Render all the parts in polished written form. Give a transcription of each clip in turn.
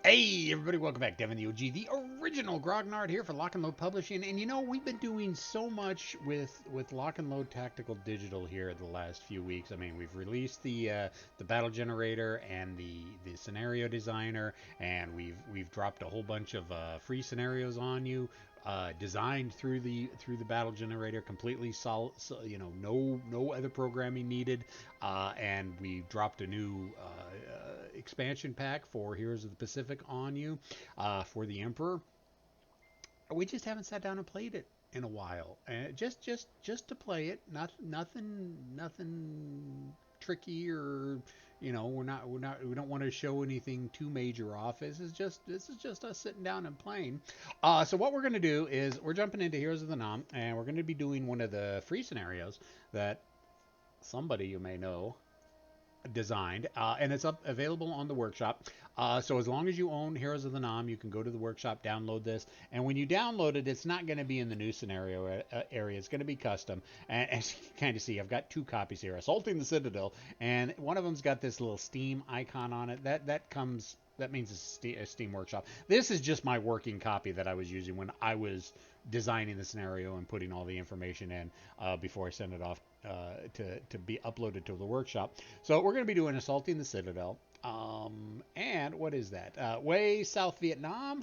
Hey, everybody, welcome back. Devin the OG, the original Grognard here for Lock and Load Publishing. And you know, we've been doing so much with Lock and Load Tactical Digital here the last few weeks. I mean, we've released the battle generator and the scenario designer, and we've dropped a whole bunch of free scenarios on you. Designed through the battle generator, completely solid, so, no other programming needed, and we dropped a new expansion pack for Heroes of the Pacific on you for the Emperor. We just haven't sat down and played it in a while, and just to play it. Nothing tricky, or we don't want to show anything too major off. This is just us sitting down and playing. So what we're gonna do is we're jumping into Heroes of the Nam, and we're gonna be doing one of the free scenarios that somebody you may know designed, and it's up available on the workshop. So as long as you own Heroes of the Nam, you can go to the workshop, download this, and when you download it, it's not going to be in the new scenario area. It's going to be custom. And as you can kind of see, I've got two copies here: Assaulting the Citadel, and one of them's got this little Steam icon on it. That means it's a Steam Workshop. This is just my working copy that I was using when I was designing the scenario and putting all the information in before I send it off to be uploaded to the workshop. So we're going to be doing Assaulting the Citadel. And what is that? Way South Vietnam.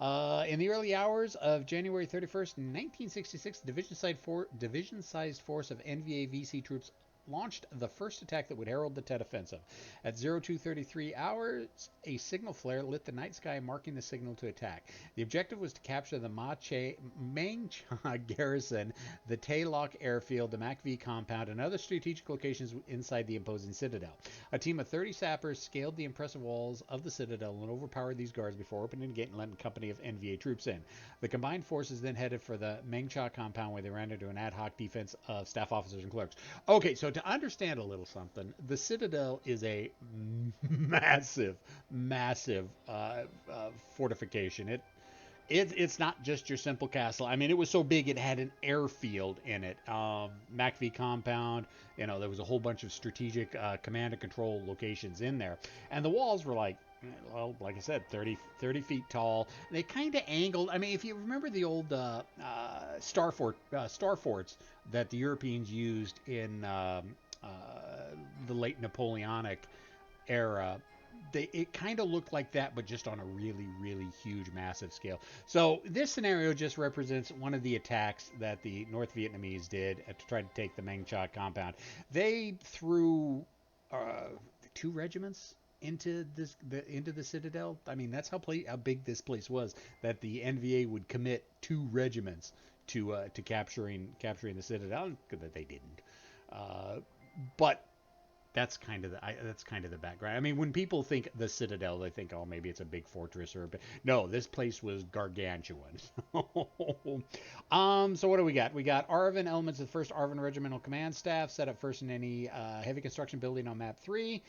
In the early hours of January 31st, 1966, division-sized force of NVA VC troops launched the first attack that would herald the Tet Offensive. At 0233 hours, a signal flare lit the night sky, marking the signal to attack. The objective was to capture the Meng Cha garrison, the Tay Lok airfield, the Mac V compound, and other strategic locations inside the imposing citadel. A team of 30 sappers scaled the impressive walls of the citadel and overpowered these guards before opening the gate and letting a company of NVA troops in. The combined forces then headed for the Meng Cha compound, where they ran into an ad hoc defense of staff officers and clerks. Okay, so to understand a little something, the Citadel is a massive fortification. It's not just your simple castle. I mean, it was so big it had an airfield in it. MacV compound. There was a whole bunch of strategic command and control locations in there, and the walls were like I said, 30 feet tall. They kind of angled. I mean, if you remember the old star forts that the Europeans used in the late Napoleonic era, it kind of looked like that, but just on a really huge, massive scale. So this scenario just represents one of the attacks that the North Vietnamese did to try to take the Meng Cha compound. They threw two regiments into the Citadel. I mean, that's how big this place was, that the NVA would commit two regiments to capturing the Citadel. That they didn't, but that's kind of the background. I mean, when people think the Citadel, they think, oh, maybe it's a big fortress no, this place was gargantuan. So what do we got? We got Arvin elements of the first Arvin Regimental Command Staff set up first in any heavy construction building on map 3.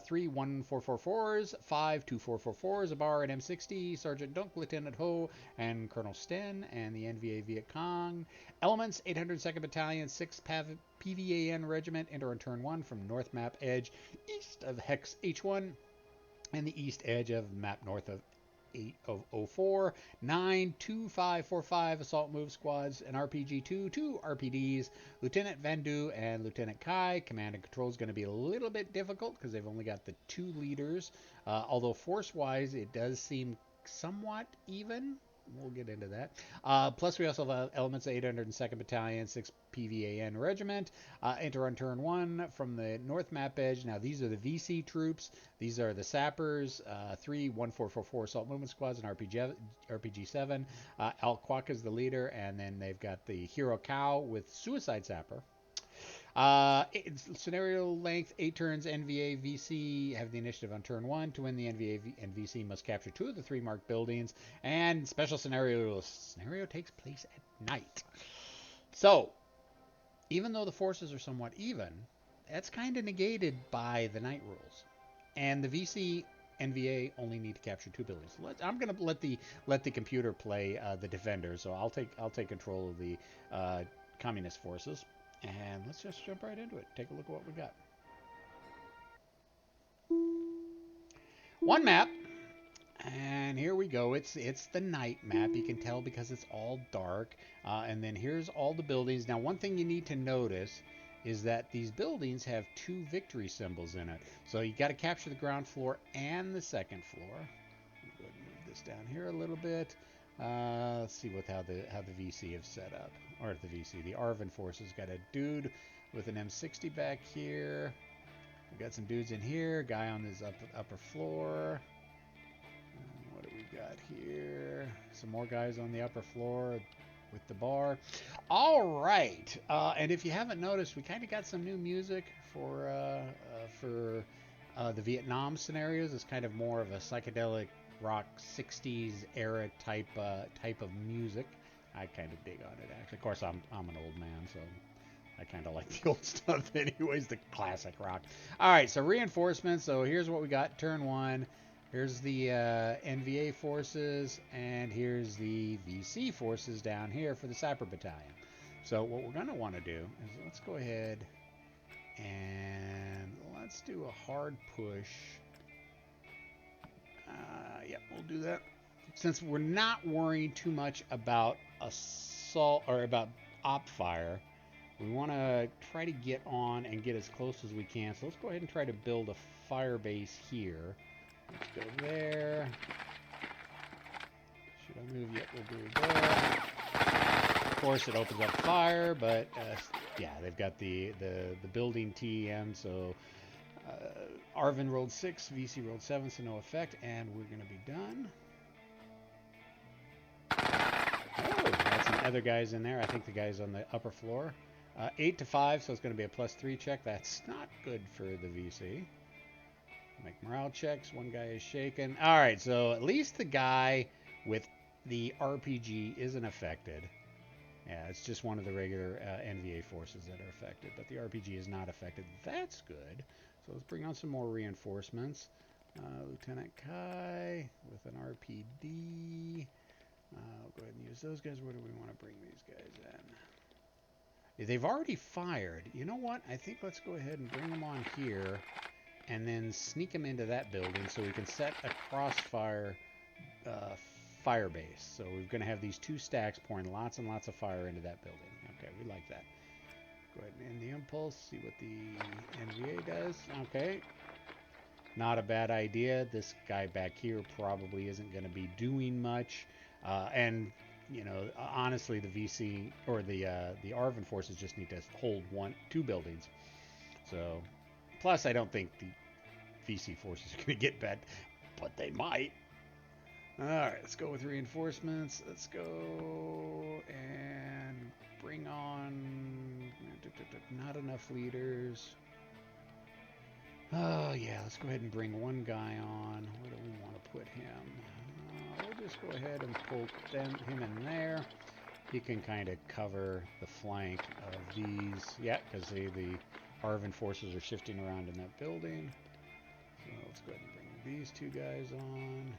3 1444s, 5 2444s, a bar, an M60, Sergeant Dunk, Lieutenant Ho, and Colonel Sten, and the NVA Viet Cong. Elements 802nd Battalion, 6 PVAN Regiment, enter on turn 1 from North Map Edge, east of Hex H1, and the east edge of map north of 8 of 04. 9 2545 assault move squads, and RPG 2 RPDs, Lieutenant Vandu and Lieutenant Kai. Command and control is going to be a little bit difficult because they've only got the 2 leaders, although force wise it does seem somewhat even. We'll get into that. Plus, we also have elements of 802nd Battalion, 6 PVAN Regiment. Enter on turn 1 from the North Map Edge. Now, these are the VC troops. These are the sappers, 3 1444 Assault Movement Squads, and RPG 7. Al Kwok is the leader, and then they've got the Hero Cow with Suicide Sapper. Scenario length 8 turns. NVA VC have the initiative on turn 1. To win, the NVA and VC must capture 2 of the 3 marked buildings. And special scenario takes place at night. So, even though the forces are somewhat even, that's kind of negated by the night rules. And the VC NVA only need to capture 2 buildings. I'm going to let the computer play the defender. So I'll take control of the communist forces. And let's just jump right into it. Take a look at what we got. One map And here we go. It's the night map. You can tell because it's all dark. And then here's all the buildings. Now, one thing you need to notice is that these buildings have two victory symbols in it. So you got to capture the ground floor and the second floor. Go ahead and move this down here a little bit. Let's see how the VC have set up, or the VC, the Arvin forces got a dude with an M60 back here. We got some dudes in here. Guy on this upper floor. What do we got here? Some more guys on the upper floor with the bar. All right. And if you haven't noticed, we kind of got some new music for the Vietnam scenarios. It's kind of more of a psychedelic rock 60s era type of music. I kind of dig on it actually. Of course, I'm an old man, so I kind of like the old stuff anyways, the classic rock. All right, so reinforcements. So here's what we got. Turn one. Here's the NVA forces, and here's the VC forces down here for the Cyber Battalion. So what we're going to want to do is let's go ahead and let's do a hard push. Yep, we'll do that. Since we're not worrying too much about assault or about op fire, we want to try to get on and get as close as we can. So let's go ahead and try to build a fire base here. Let's go there. Should I move? Yep, we'll do there. Of course, it opens up fire, but yeah, they've got the building TEM, so Arvin rolled 6, VC rolled 7, so no effect, and we're going to be done. Oh, got some other guys in there. I think the guys on the upper floor. 8 to 5, so it's going to be a +3 check. That's not good for the VC. Make morale checks. One guy is shaken. All right, so at least the guy with the RPG isn't affected. Yeah, it's just one of the regular NVA forces that are affected, but the RPG is not affected. That's good. So let's bring on some more reinforcements. Lieutenant Kai with an RPD. I'll go ahead and use those guys. Where do we want to bring these guys in? They've already fired. You know what? I think let's go ahead and bring them on here and then sneak them into that building so we can set a crossfire fire base. So we're going to have these two stacks pouring lots and lots of fire into that building. Okay, we like that. Go ahead and end the impulse, see what the NVA does. Okay. Not a bad idea. This guy back here probably isn't going to be doing much. And, you know, honestly, the VC or the Arvin forces just need to hold two buildings. So, plus, I don't think the VC forces are going to get bad, but they might. All right, let's go with reinforcements. Let's go and bring on not enough leaders. Oh, yeah, let's go ahead and bring one guy on. Where do we want to put him? We'll just go ahead and pull him in there. He can kind of cover the flank of these. Yeah, because the Arvin forces are shifting around in that building. So let's go ahead and bring these two guys on.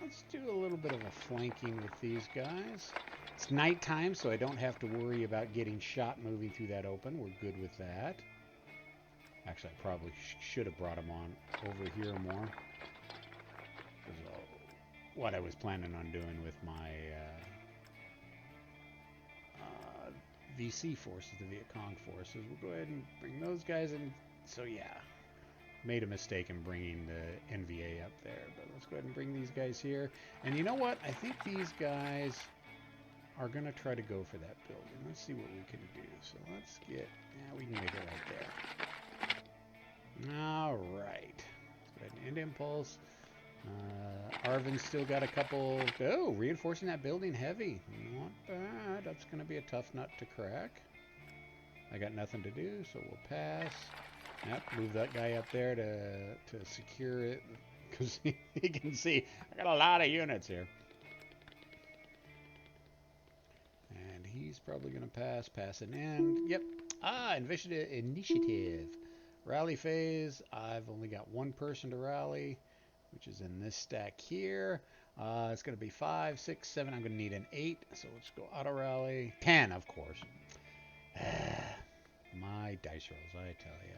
Let's do a little bit of a flanking with these guys. It's nighttime, so I don't have to worry about getting shot moving through that open. We're good with that. Actually, I probably should have brought them on over here more. What I was planning on doing with my VC forces, the Viet Cong forces. We'll go ahead and bring those guys in. So yeah, made a mistake in bringing the NVA up there, but let's go ahead and bring these guys here. And you know what? I think these guys are going to try to go for that building. Let's see what we can do. So let's get, yeah, we can make it right there. All right. Let's go ahead and end impulse. Arvin's still got a couple. Oh, reinforcing that building heavy. Not bad. That's going to be a tough nut to crack. I got nothing to do, so we'll pass. Yep, move that guy up there to secure it, because he can see I got a lot of units here. And he's probably going to pass an end. Yep. Initiative. Rally phase. I've only got one person to rally, which is in this stack here. It's going to be 5, 6, 7. I'm going to need an 8, so let's go auto rally. 10, of course. My dice rolls, I tell you.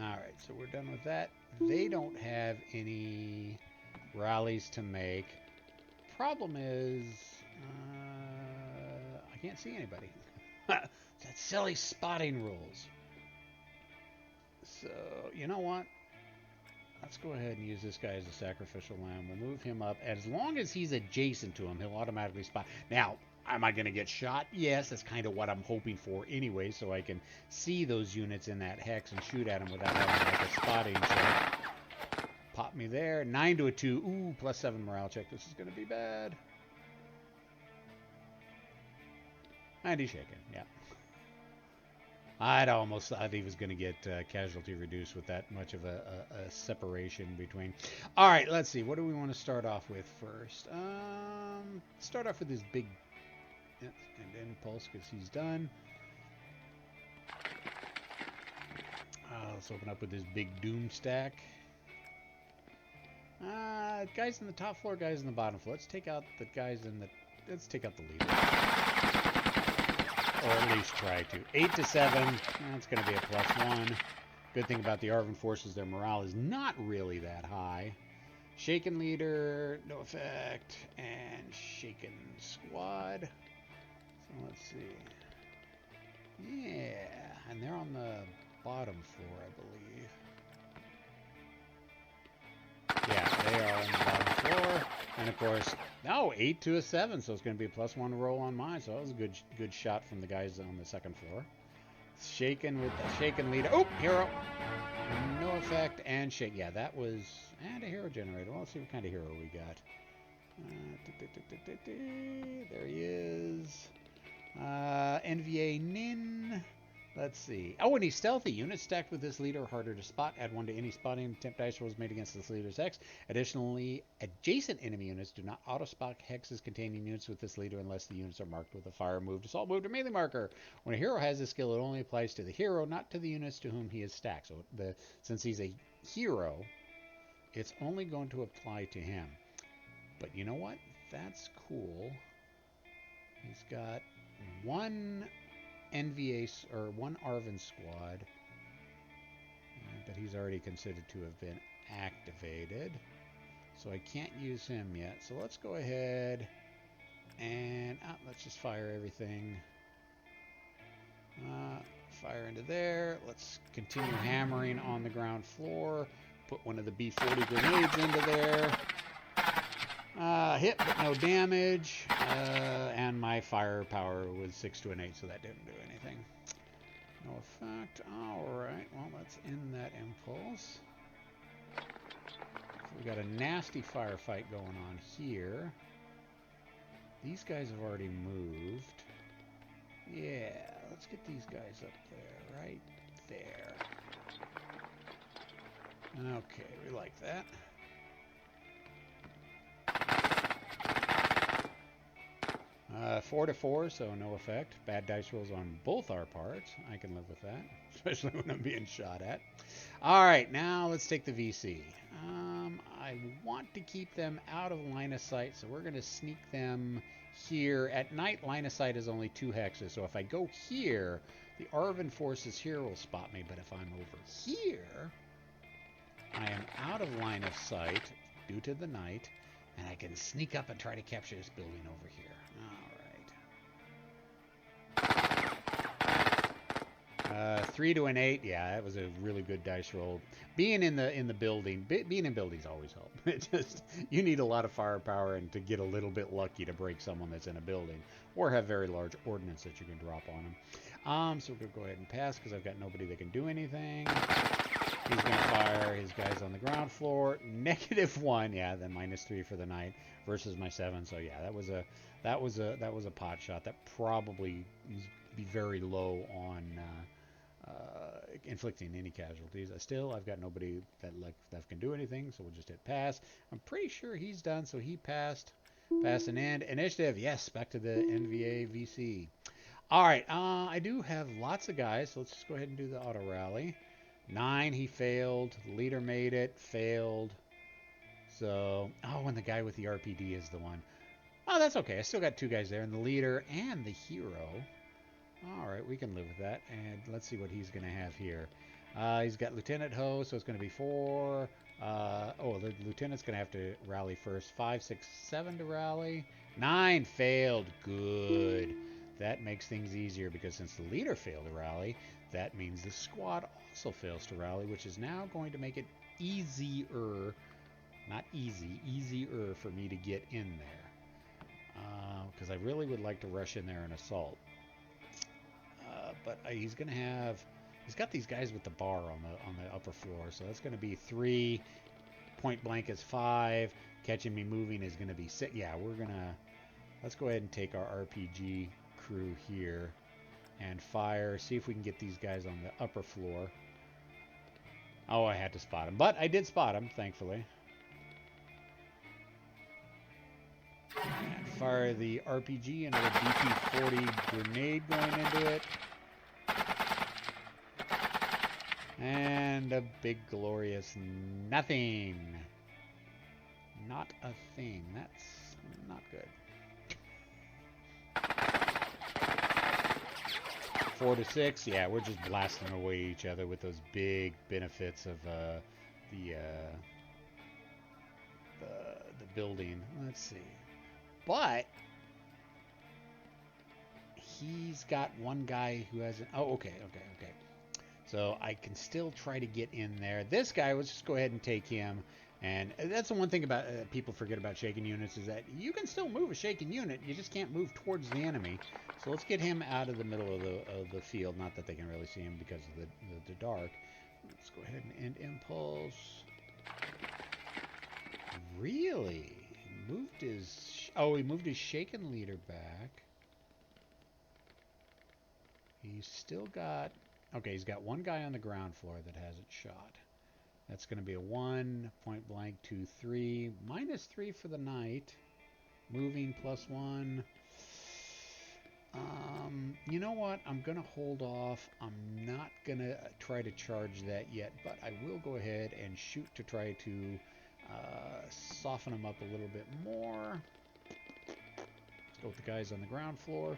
All right, so we're done with that. They don't have any rallies to make. Problem is, I can't see anybody. That silly spotting rules. So, you know what? Let's go ahead and use this guy as a sacrificial lamb. We'll move him up. As long as he's adjacent to him, he'll automatically spot. Now, am I going to get shot? Yes, that's kind of what I'm hoping for anyway, so I can see those units in that hex and shoot at them without having like a spotting check. Pop me there. 9 to a 2. Ooh, +7 morale check. This is going to be bad. And he's shaking, yeah. I'd almost thought he was going to get casualty reduced with that much of a separation between. All right, let's see. What do we want to start off with first? Start off with this big and impulse because he's done. Let's open up with this big doom stack. Guys in the top floor, guys in the bottom floor. Let's take out the guys in the. Let's take out the leader. Or at least try to. 8 to 7. That's going to be a +1. Good thing about the Arvin forces, their morale is not really that high. Shaken leader, no effect. And shaken squad. So let's see. Yeah. And they're on the bottom floor, I believe. Yeah, they are on the bottom floor. And of course, no, 8 to a 7, so it's going to be a +1 roll on mine. So that was a good shot from the guys on the second floor. Shaken with the shaken leader. Oh, hero. No effect and shake. Yeah, that was and a hero generator. Well, let's see what kind of hero we got. There he is. NVA Nin. Let's see. Oh, and he's stealthy. Units stacked with this leader are harder to spot. Add 1 to any spotting attempt dice rolls made against this leader's hex. Additionally, adjacent enemy units do not auto-spot hexes containing units with this leader unless the units are marked with a fire move, assault move, or melee marker. When a hero has this skill, it only applies to the hero, not to the units to whom he is stacked. So since he's a hero, it's only going to apply to him. But you know what? That's cool. He's got 1 NVA or 1 Arvin squad, but he's already considered to have been activated, so I can't use him yet. So let's go ahead and let's just fire everything. Fire into there. Let's continue hammering on the ground floor. Put one of the B-40 grenades into there. Hit but no damage, and my firepower was 6 to an 8, so that didn't do anything. No effect. Alright, well, let's end that impulse. So we got a nasty firefight going on here. These guys have already moved. Yeah, let's get these guys up there, right there. Okay, we like that. 4 to 4, so no effect. Bad dice rolls on both our parts. I can live with that, especially when I'm being shot at. All right, now let's take the VC. I want to keep them out of line of sight, so we're going to sneak them here. At night, line of sight is only 2 hexes, so if I go here, the Arvin forces here will spot me, but if I'm over here, I am out of line of sight due to the night, and I can sneak up and try to capture this building over here. All right. 3 to an 8. Yeah, that was a really good dice roll. Being in the building, being in buildings always help. It just you need a lot of firepower and to get a little bit lucky to break someone that's in a building, or have very large ordnance that you can drop on them. So we're gonna go ahead and pass because I've got nobody that can do anything. He's going to fire his guys on the ground floor. -1, yeah, then -3 for the night versus my 7. So yeah, that was a pot shot. That probably be very low on inflicting any casualties. I've got nobody that can do anything, so we'll just hit pass. I'm pretty sure he's done, so he passed. Pass and end. Initiative, yes, back to the NVA VC. All right, I do have lots of guys, so let's just go ahead and do the auto rally. 9, he failed. The leader made it, failed. So, and the guy with the RPD is the one. Oh, that's okay. I still got 2 guys there, and the leader and the hero. All right, we can live with that. And let's see what he's going to have here. He's got Lieutenant Ho, so it's going to be 4. the lieutenant's going to have to rally first. 5, 6, 7 to rally. 9 failed. Good. That makes things easier because since the leader failed to rally, that means the squad also fails to rally, which is now going to make it easier, not easy, easier for me to get in there. Because I really would like to rush in there and assault. But he's going to have... He's got these guys with the bar on the upper floor, so that's going to be 3. Point blank is 5. Catching me moving is going to be 6. Yeah, we're going to... Let's go ahead and take our RPG crew here and fire. See if we can get these guys on the upper floor. Oh, I had to spot him. But I did spot him, thankfully. And fire the RPG into a DP-40 grenade going into it. And a big glorious nothing. Not a thing. That's not good. 4 to 6. Yeah, we're just blasting away each other with those big benefits of the building. Let's see. But he's got one guy who hasn't... Oh, okay. So I can still try to get in there. This guy, let's just go ahead and take him. And that's the one thing about people forget about shaken units is that you can still move a shaken unit. You just can't move towards the enemy. So let's get him out of the middle of the field. Not that they can really see him because of the dark. Let's go ahead and end impulse. Really? He moved his... Oh, he moved his shaken leader back. He's still got... Okay, he's got one guy on the ground floor that hasn't shot. That's going to be a 1, point blank, 2, 3. -3 for the night. Moving +1. You know what? I'm going to hold off. I'm not going to try to charge that yet, but I will go ahead and shoot to try to soften them up a little bit more. Let's go with the guys on the ground floor.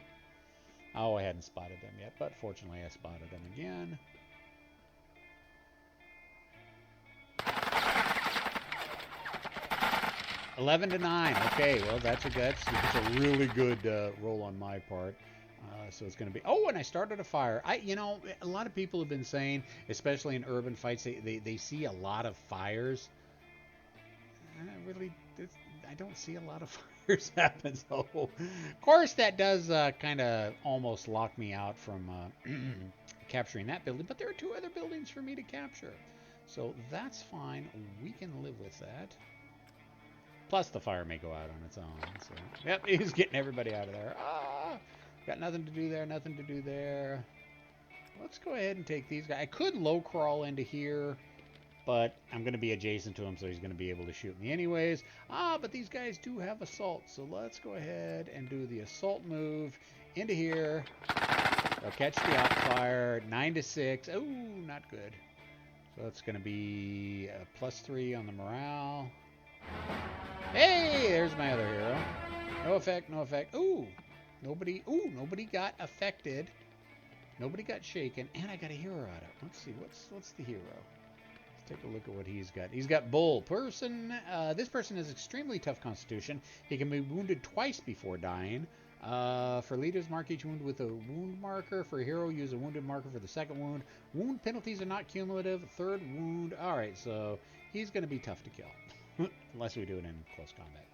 Oh, I hadn't spotted them yet, but fortunately I spotted them again. $11 to 9. Okay, well that's a really good roll on my part. So it's going to be... Oh, and I started a fire. You know, a lot of people have been saying, especially in urban fights, they see a lot of fires. I don't see a lot of fires happen. So, of course, that does kind of almost lock me out from capturing that building. But there are 2 other buildings for me to capture. So that's fine. We can live with that. Plus, the fire may go out on its own. So, yep, he's getting everybody out of there. Got nothing to do there, nothing to do there. Let's go ahead and take these guys. I could low crawl into here, but I'm going to be adjacent to him, so he's going to be able to shoot me anyways. But these guys do have assault, so let's go ahead and do the assault move into here. They'll catch the op fire. 9 to 6. Oh, not good. So that's going to be a +3 on the morale. Hey, there's my other hero. No effect, no effect. Nobody got affected. Nobody got shaken, and I got a hero out of it. Let's see, what's the hero? Let's take a look at what he's got. He's got Bull. This person has extremely tough constitution. He can be wounded twice before dying. For leaders, mark each wound with a wound marker. For a hero, use a wounded marker for the second wound. Wound penalties are not cumulative. Third wound. All right, so he's going to be tough to kill. Unless we do it in close combat.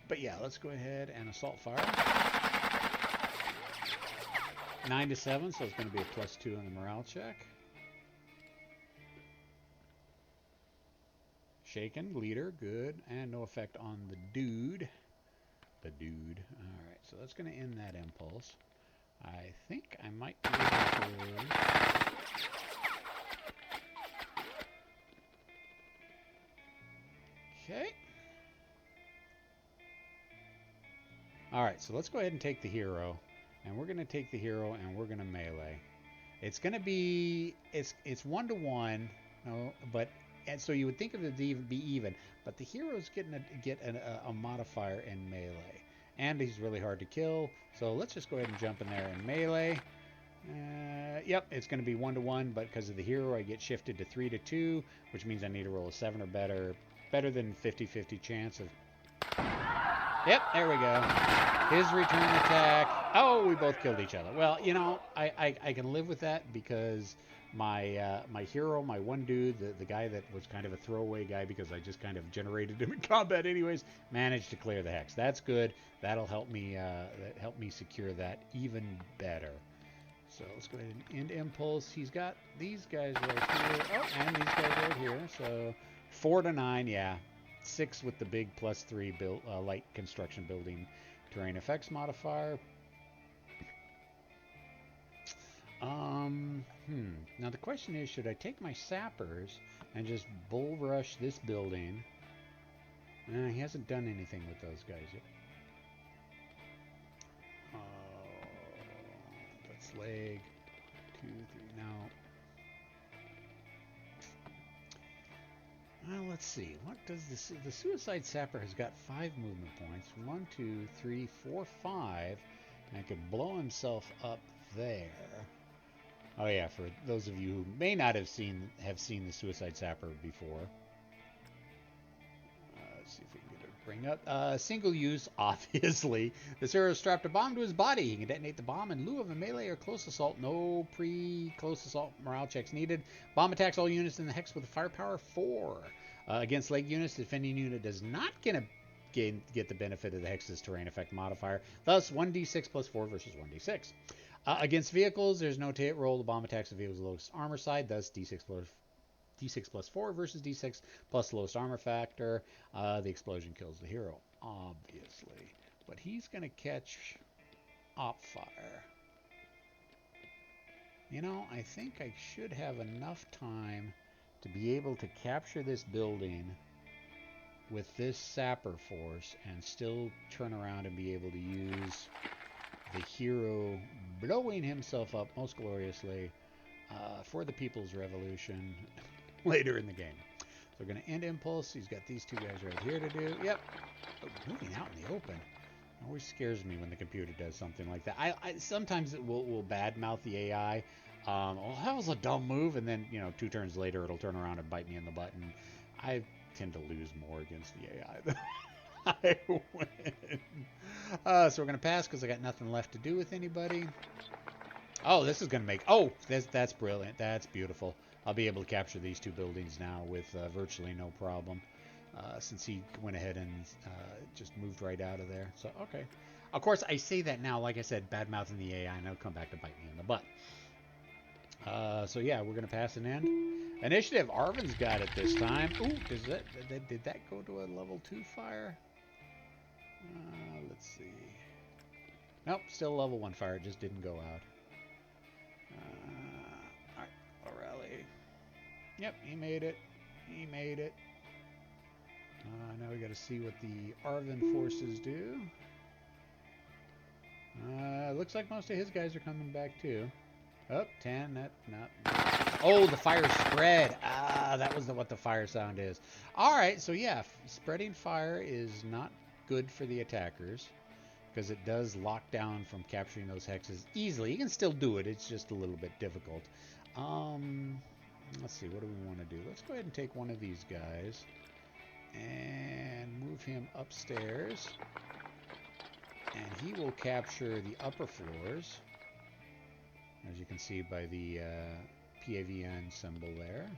But yeah, let's go ahead and assault fire. 9 to 7, so it's going to be a +2 on the morale check. Shaken, leader, good. And no effect on the dude. Alright, so that's going to end that impulse. I think I might be able to... Okay. Alright, so let's go ahead and take the hero. And we're going to take the hero and we're going to melee. It's going to be... It's 1-to-1. No, but... And so you would think of it to be even. But the hero's get a modifier in melee. And he's really hard to kill. So let's just go ahead and jump in there and melee. Yep, it's going to be 1-1, but because of the hero, I get shifted to 3-2, which means I need to roll a 7 or better. Better than 50-50 chance of... Yep, there we go. His return attack. Oh, we both killed each other. Well, you know, I can live with that because my hero, my one dude, the guy that was kind of a throwaway guy because I just kind of generated him in combat anyways, managed to clear the hex. That's good. That'll help me secure that even better. So let's go ahead and end impulse. He's got these guys right here. Oh, and these guys right here. So 4-9, yeah. 6 with the big +3 build, light construction building terrain effects modifier. Now the question is, should I take my sappers and just bull rush this building? He hasn't done anything with those guys yet. That's leg 2, 3. No. Well, let's see. What does the Suicide Sapper has got 5 movement points. 1, 2, 3, 4, 5. And could blow himself up there. Oh yeah, for those of you who may not have seen the Suicide Sapper before. Let's see if we can get it to bring up. Single use, obviously. This hero strapped a bomb to his body. He can detonate the bomb in lieu of a melee or close assault. No pre-close assault morale checks needed. Bomb attacks all units in the hex with a firepower 4. Against leg units, the defending unit does not get the benefit of the hex's terrain effect modifier. Thus, 1d6 plus 4 versus 1d6. Against vehicles, there's no roll. The bomb attacks the vehicle's lowest armor side. Thus, d6 plus 4 versus d6 plus lowest armor factor. The explosion kills the hero, obviously. But he's going to catch op fire. You know, I think I should have enough time to be able to capture this building with this sapper force and still turn around and be able to use the hero blowing himself up most gloriously for the People's Revolution later in the game. So we're going to end impulse. He's got these 2 guys right here to do. Yep. Oh, moving out in the open. It always scares me when the computer does something like that. I sometimes it will badmouth the AI. Oh, that was a dumb move, and then 2 turns later it'll turn around and bite me in the butt. And I tend to lose more against the AI than I win. So we're gonna pass because I got nothing left to do with anybody. Oh, this is gonna make. Oh, that's brilliant. That's beautiful. I'll be able to capture these 2 buildings now with virtually no problem. Since he went ahead and just moved right out of there. So, okay. Of course, I say that now, like I said, bad-mouthing the AI, and it'll come back to bite me in the butt. So, yeah, we're going to pass an end. Initiative, Arvin's got it this time. Ooh, did that go to a level 2 fire? Let's see. Nope, still level 1 fire. It just didn't go out. Alright, O'Reilly. Yep, he made it. He made it. Now we got to see what the Arvin forces do. Looks like most of his guys are coming back too. Oh, 10. That not. Oh, the fire spread. That was what the fire sound is. All right, so yeah, spreading fire is not good for the attackers because it does lock down from capturing those hexes easily. You can still do it. It's just a little bit difficult. Let's see. What do we want to do? Let's go ahead and take one of these guys and move him upstairs, and he will capture the upper floors, as you can see by the PAVN symbol there.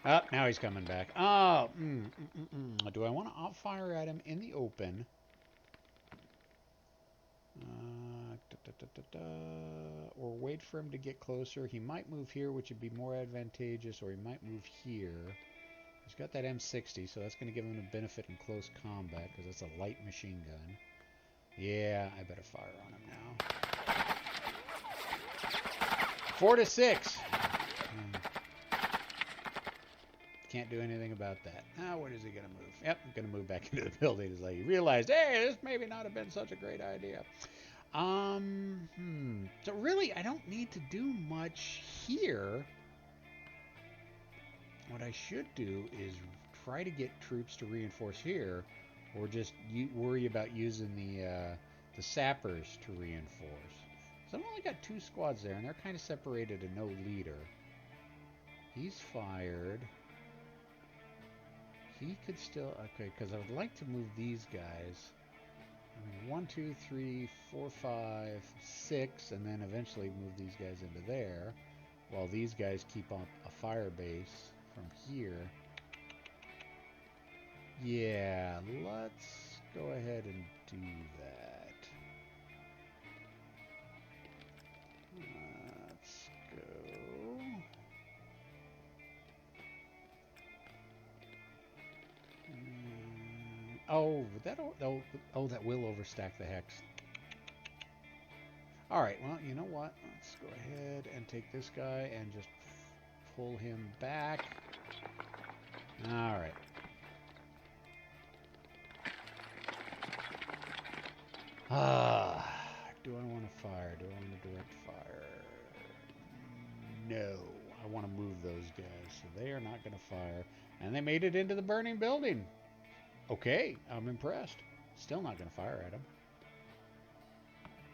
Oh, now he's coming back. Oh, do I want to fire at him in the open? Or wait for him to get closer. He might move here, which would be more advantageous, or he might move here. He's got that M60, so that's going to give him a benefit in close combat, because that's a light machine gun. Yeah, I better fire on him now. 4-6. Can't do anything about that. Now, where is he going to move? Yep, I'm going to move back into the building as he realized, hey, this maybe not have been such a great idea. So really, I don't need to do much here. What I should do is try to get troops to reinforce here, or just worry about using the the sappers to reinforce. So I've only got 2 squads there, and they're kind of separated and no leader. He's fired. He could still... Okay, because I would like to move these guys. I mean, 1, 2, 3, 4, 5, 6, and then eventually move these guys into there, while these guys keep on a fire base from here. Yeah, let's go ahead and do that. Let's go. Oh, that will overstack the hex. All right, well, you know what? Let's go ahead and take this guy and just pull him back. All right. Do I want to fire? Do I want to direct fire? No. I want to move those guys, so they are not going to fire. And they made it into the burning building. Okay, I'm impressed. Still not going to fire at them.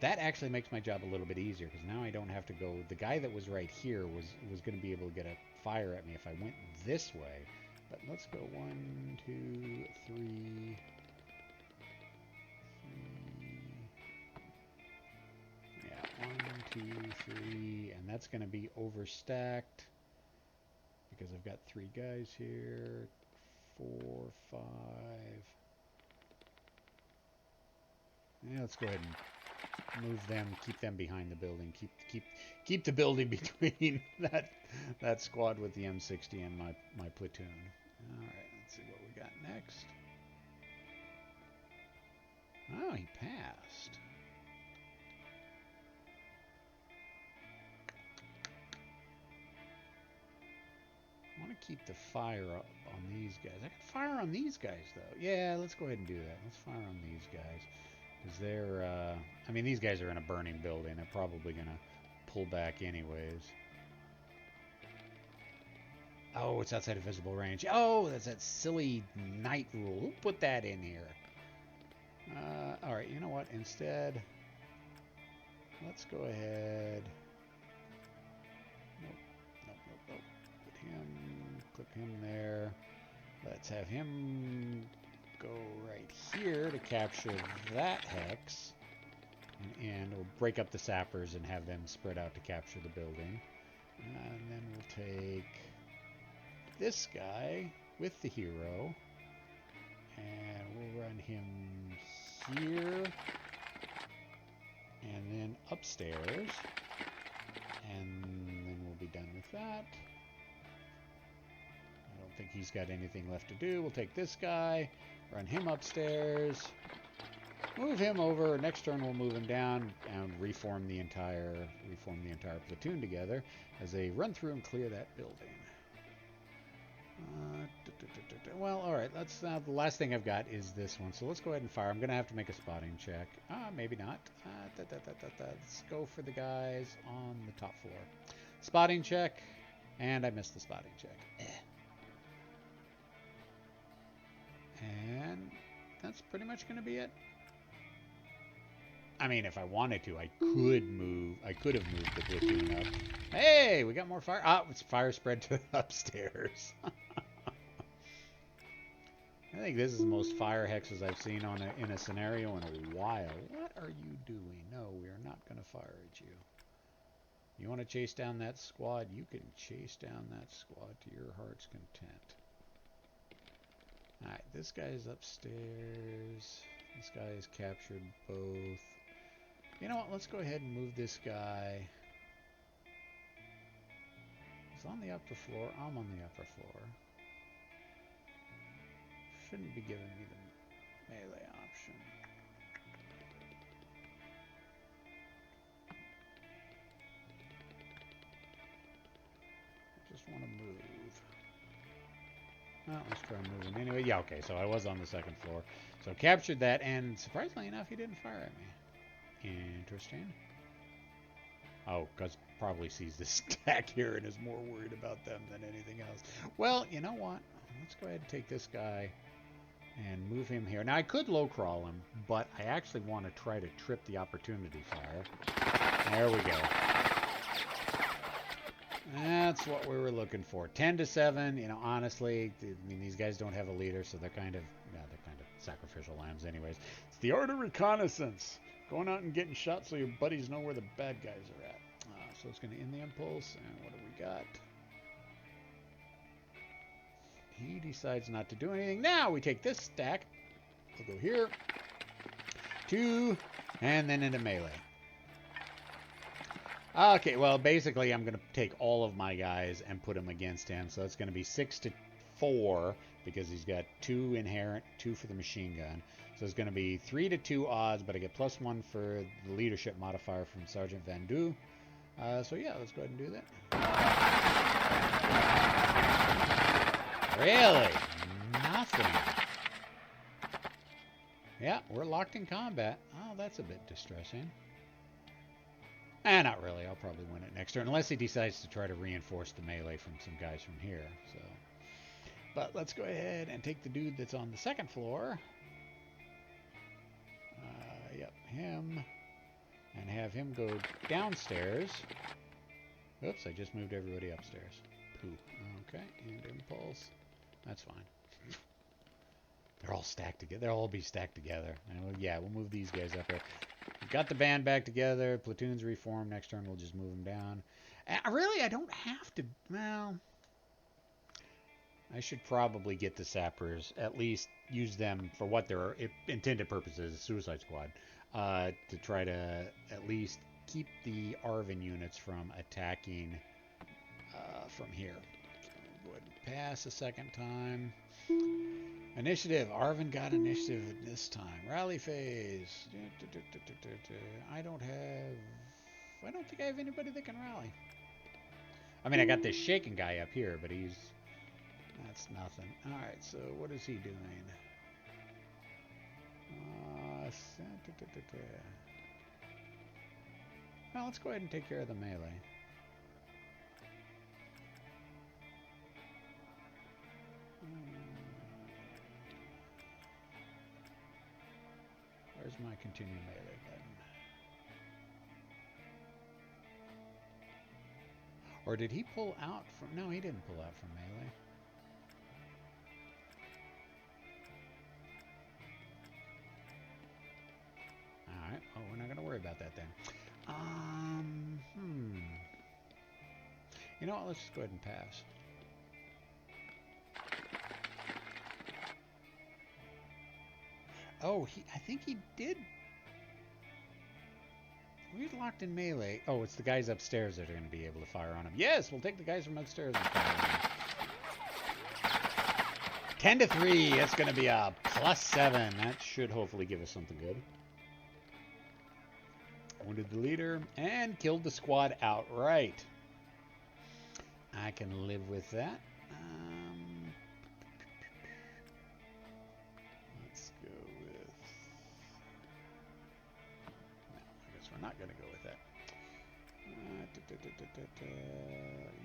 That actually makes my job a little bit easier, because now I don't have to go... The guy that was right here was going to be able to get a fire at me if I went this way. But let's go 1, 2, 3... Yeah, 1, 2, 3, and that's going to be overstacked because I've got 3 guys here. 4, 5. Yeah, let's go ahead and move them, keep them behind the building, keep the building between that squad with the M60 and my platoon. All right, let's see what we got next. Oh, he passed. I want to keep the fire up on these guys. I can fire on these guys, though. Yeah, let's go ahead and do that. Let's fire on these guys. Because they're, I mean, these guys are in a burning building. They're probably going to pull back anyways. Oh, it's outside of visible range. Oh, that's that silly night rule. Who put that in here? All right, you know what? Instead, let's go ahead. Nope. Click him there. Let's have him go right here to capture that hex. And we'll break up the sappers and have them spread out to capture the building. And then we'll take this guy with the hero. And we'll run him here. And then upstairs. And then we'll be done with that. I don't think he's got anything left to do. We'll take this guy, run him upstairs, move him over. Next turn we'll move him down and reform the entire platoon together as they run through and clear that building. Well, all right. Let's. The last thing I've got is this one. So let's go ahead and fire. I'm gonna have to make a spotting check. Maybe not. Let's go for the guys on the top floor. Spotting check, and I missed the spotting check. And that's pretty much going to be it. I mean, if I wanted to, I could have moved the platoon up. Hey, we got more fire. It's fire spread to upstairs. I think this is the most fire hexes I've seen in a scenario in a while. What are you doing? No, we are not going to fire at you. You want to chase down that squad? You can chase down that squad to your heart's content. Alright, this guy's upstairs. This guy has captured both. You know what? Let's go ahead and move this guy. He's on the upper floor. I'm on the upper floor. Shouldn't be giving me the melee option. I just want to move. Well, let's try moving anyway. Yeah, okay, so I was on the second floor. So captured that, and surprisingly enough, he didn't fire at me. Interesting. Oh, because probably sees this stack here and is more worried about them than anything else. Well, you know what? Let's go ahead and take this guy and move him here. Now I could low crawl him, but I actually want to try to trip the opportunity fire. There we go. That's what we were looking for. 10-7. You know, honestly, I mean, these guys don't have a leader, so they're kind of sacrificial lambs, anyways. It's the art of reconnaissance. Going out and getting shot so your buddies know where the bad guys are at. So it's going to end the impulse. And what do we got? He decides not to do anything. Now we take this stack. We'll go here. 2. And then into melee. Okay, well, basically, I'm going to take all of my guys and put them against him. So it's going to be 6-4 because he's got 2 inherent, 2 for the machine gun. So it's going to be 3-2 odds, but I get +1 for the leadership modifier from Sergeant Van Du. So yeah, let's go ahead and do that. Really? Nothing. Yeah, we're locked in combat. Oh, that's a bit distressing. Not really. I'll probably win it next turn, unless he decides to try to reinforce the melee from some guys from here. So, but let's go ahead and take the dude that's on the second floor. Yep, him. And have him go downstairs. Oops, I just moved everybody upstairs. Poo. Okay, and impulse. That's fine. They're all stacked together. They'll all be stacked together. And yeah, we'll move these guys up here. We've got the band back together. Platoons reform. Next turn, we'll just move them down. Really, I don't have to. Well, I should probably get the sappers. At least use them for what their intended purpose is, Suicide Squad. To try to at least keep the Arvin units from attacking from here. So go ahead and pass a second time. Initiative. Arvin got initiative this time. Rally phase. I don't think I have anybody that can rally. I mean, I got this shaking guy up here, but that's nothing. Alright, so what is he doing? Well, let's go ahead and take care of the melee. Where's my continue melee button? Or did he pull out from... No, he didn't pull out from melee. Alright, oh, we're not going to worry about that then. You know what, let's just go ahead and pass. Oh, I think he did. We're locked in melee. Oh, it's the guys upstairs that are going to be able to fire on him. Yes, we'll take the guys from upstairs and fire on him. 10-3. That's going to be a +7. That should hopefully give us something good. Wounded the leader and killed the squad outright. I can live with that. Let's go with... No, I guess we're not going to go with that.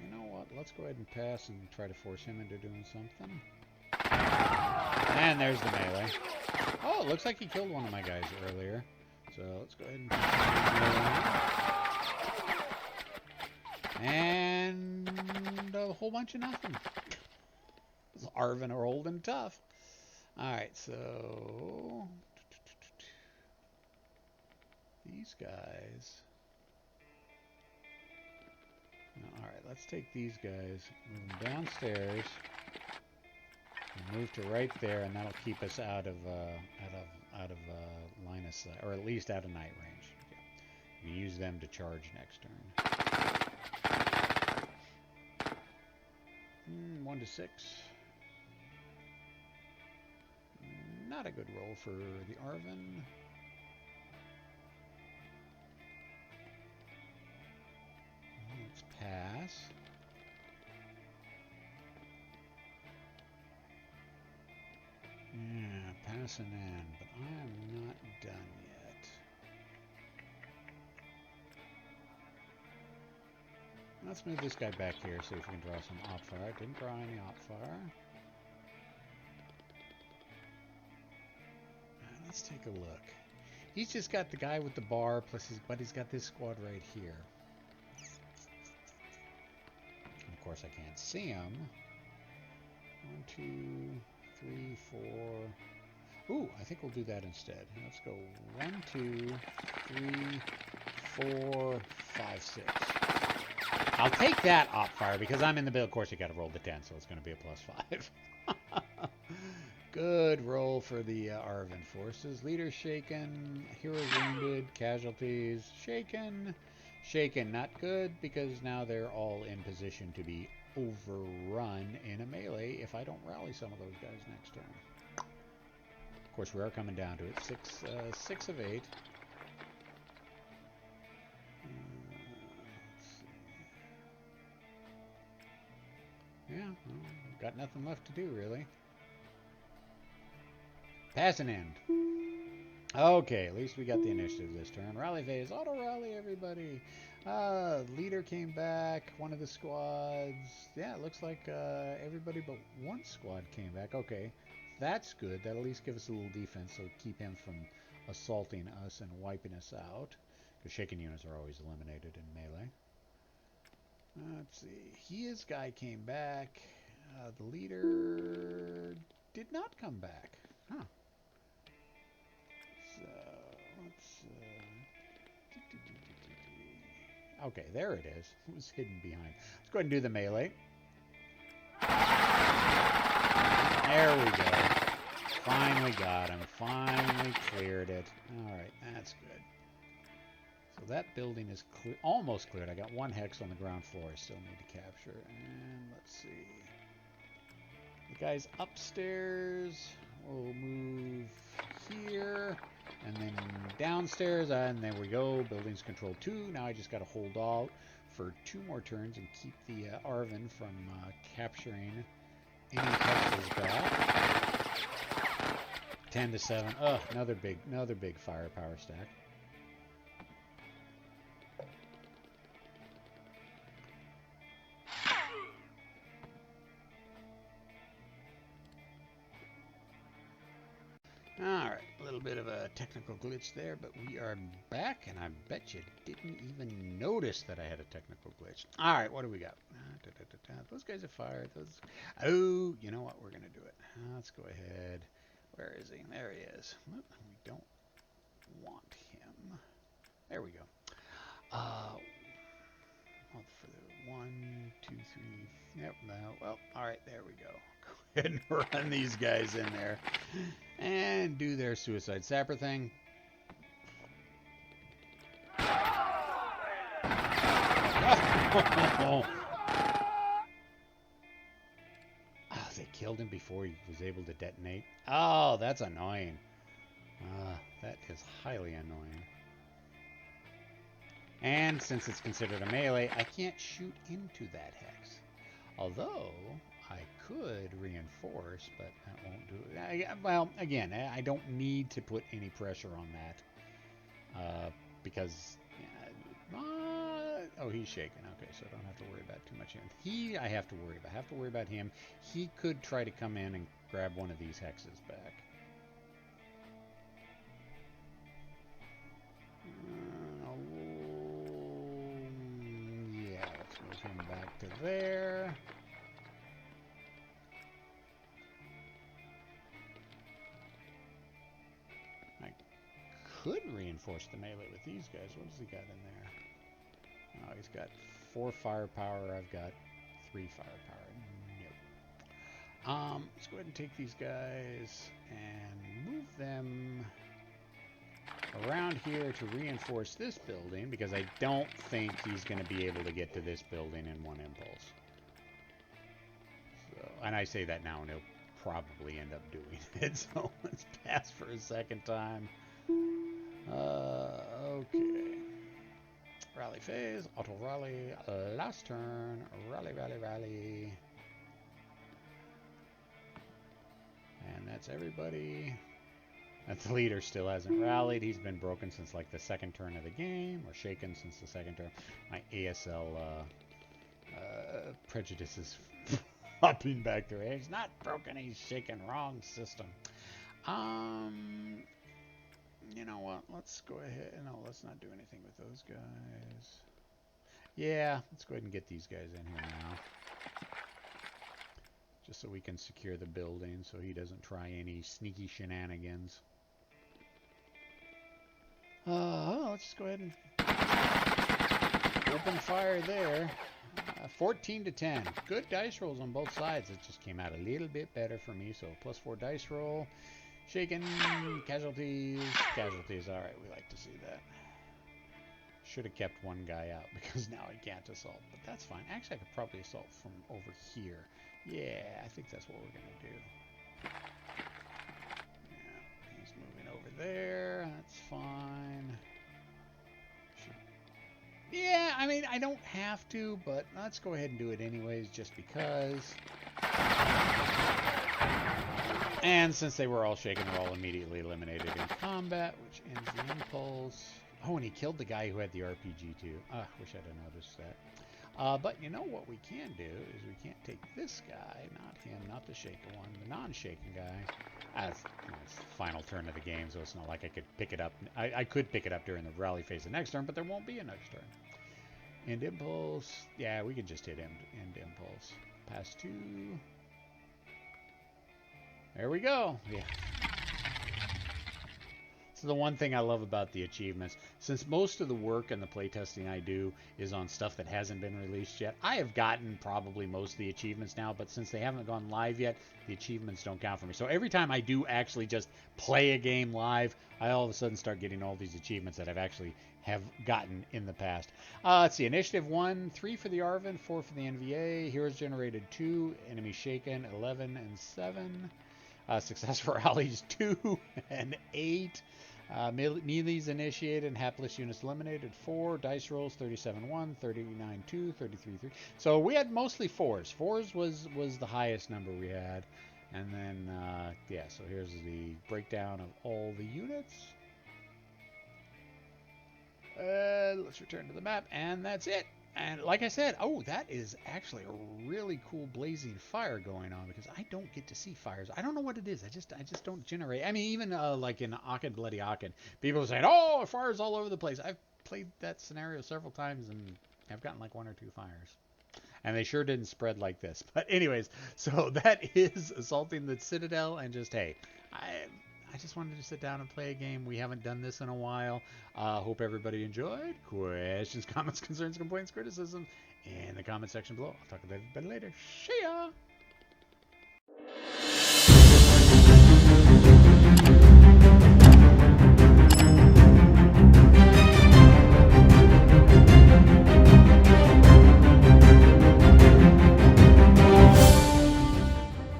You know what? Let's go ahead and pass and try to force him into doing something. And there's the melee. Oh, it looks like he killed one of my guys earlier. So let's go ahead and... And a whole bunch of nothing. Arvin are old and tough. Alright, so... These guys... Alright, let's take these guys, move them downstairs, and move to right there, and that'll keep us out of line of sight, or at least out of night range. Okay. We use them to charge next turn. 1-6. Not a good roll for the Arvin. Let's pass. Yeah, passing in, but I am not done yet. Let's move this guy back here, see if we can draw some op fire. Didn't draw any op fire. let's take a look. He's just got the guy with the bar, plus but he's got this squad right here. And of course, I can't see him. 1, 2, 3, 4. Ooh, I think we'll do that instead. Let's go 1, 2, 3, 4, 5, 6. I'll take that op fire because I'm in the build. Of course, you got to roll the 10, so it's going to be a +5. Good roll for the Arvin forces. Leader shaken, heroes wounded, casualties shaken. Shaken, not good because now they're all in position to be overrun in a melee if I don't rally some of those guys next turn. Of course, we are coming down to it. 6 of 8. Yeah, well, got nothing left to do, really. Pass and end. Okay, at least we got the initiative this turn. Rally phase. Auto-rally, everybody. Leader came back. One of the squads. Yeah, it looks like everybody but one squad came back. Okay, that's good. That'll at least give us a little defense, so keep him from assaulting us and wiping us out. Because shaken units are always eliminated in melee. Let's see. His guy came back. The leader did not come back. Huh. So, let's... okay, there it is. It was hidden behind. Let's go ahead and do the melee. There we go. Finally got him. Finally cleared it. Alright, that's good. So that building is almost cleared. I got 1 hex on the ground floor I still need to capture. And let's see. The guys upstairs will move here. And then downstairs, and there we go. Buildings control 2. Now I just got to hold out for 2 more turns and keep the Arvin from capturing any hexes back. 10 to 7. Oh, another big firepower stack. Alright, a little bit of a technical glitch there, but we are back, and I bet you didn't even notice that I had a technical glitch. Alright, what do we got? Those guys are fired. Oh, you know what? We're going to do it. Let's go ahead. Where is he? There he is. We don't want him. There we go. For the 1, 2, 3. Yep, no. Well, alright, there we go. Go ahead and run these guys in there. And do their suicide sapper thing. Oh, they killed him before he was able to detonate. Oh, that's annoying. That is highly annoying. And since it's considered a melee, I can't shoot into that hex. Although I could reinforce, but that won't do it. Well, again, I don't need to put any pressure on that because oh, he's shaking. Okay, so I don't have to worry about too much him. I have to worry about. I have to worry about him. He could try to come in and grab one of these hexes back. Yeah, let's move him back to there. Could reinforce the melee with these guys. What has he got in there? Oh, he's got 4 firepower. I've got 3 firepower. Nope. Let's go ahead and take these guys and move them around here to reinforce this building because I don't think he's going to be able to get to this building in one impulse. So, and I say that now and he'll probably end up doing it. So let's pass for a second time. Okay. Rally phase, auto rally, last turn, rally. And that's everybody. That the leader still hasn't rallied. He's been broken since like the 2nd turn of the game, or shaken since the 2nd turn. My ASL prejudice is popping back there. He's not broken, he's shaken. Wrong system. You know what? Let's go ahead. No, let's not do anything with those guys. Yeah, let's go ahead and get these guys in here now. Just so we can secure the building so he doesn't try any sneaky shenanigans. Let's just go ahead and open fire there. 14 to 10. Good dice rolls on both sides. It just came out a little bit better for me. So +4 dice roll. Shaken. Casualties. Casualties. All right, we like to see that. Should have kept one guy out because now I can't assault. But that's fine. Actually, I could probably assault from over here. Yeah, I think that's what we're going to do. Yeah, he's moving over there. That's fine. Yeah, I mean, I don't have to, but let's go ahead and do it anyways, just because. And since they were all shaken, they're all immediately eliminated in combat, which ends the impulse. Oh, and he killed the guy who had the RPG too. Wish I'd have noticed that. But you know what we can do is we can't take this guy, not him, not the shaken one, the non-shaken guy. It's the final turn of the game, so it's not like I could pick it up. I could pick it up during the rally phase the next turn, but there won't be a next turn. End impulse. Yeah, we could just hit end impulse. Pass 2. There we go. Yeah. So the one thing I love about the achievements, since most of the work and the playtesting I do is on stuff that hasn't been released yet, I have gotten probably most of the achievements now, but since they haven't gone live yet, the achievements don't count for me. So every time I do actually just play a game live, I all of a sudden start getting all these achievements that I've actually have gotten in the past. Let's see, initiative 1, 3 for the Arvin, 4 for the NVA, heroes generated 2, enemies shaken 11 and 7, success for allies 2 and 8. Melees initiated and hapless units eliminated 4. Dice rolls 37-1, 39-2, 33-3. So we had mostly 4s. 4s was the highest number we had. And then, yeah, so here's the breakdown of all the units. Let's return to the map, and that's it. And like I said, oh, that is actually a really cool blazing fire going on because I don't get to see fires. I don't know what it is. I just don't generate. I mean, even like in Aachen Bloody Aachen, people are saying, "Oh, fires all over the place." I've played that scenario several times and I've gotten like 1 or 2 fires. And they sure didn't spread like this. But anyways, so that is assaulting the Citadel, and just hey, I just wanted to sit down and play a game. We haven't done this in a while. Hope everybody enjoyed. Questions, comments, concerns, complaints, criticism in the comment section below. I'll talk to everybody later. See ya!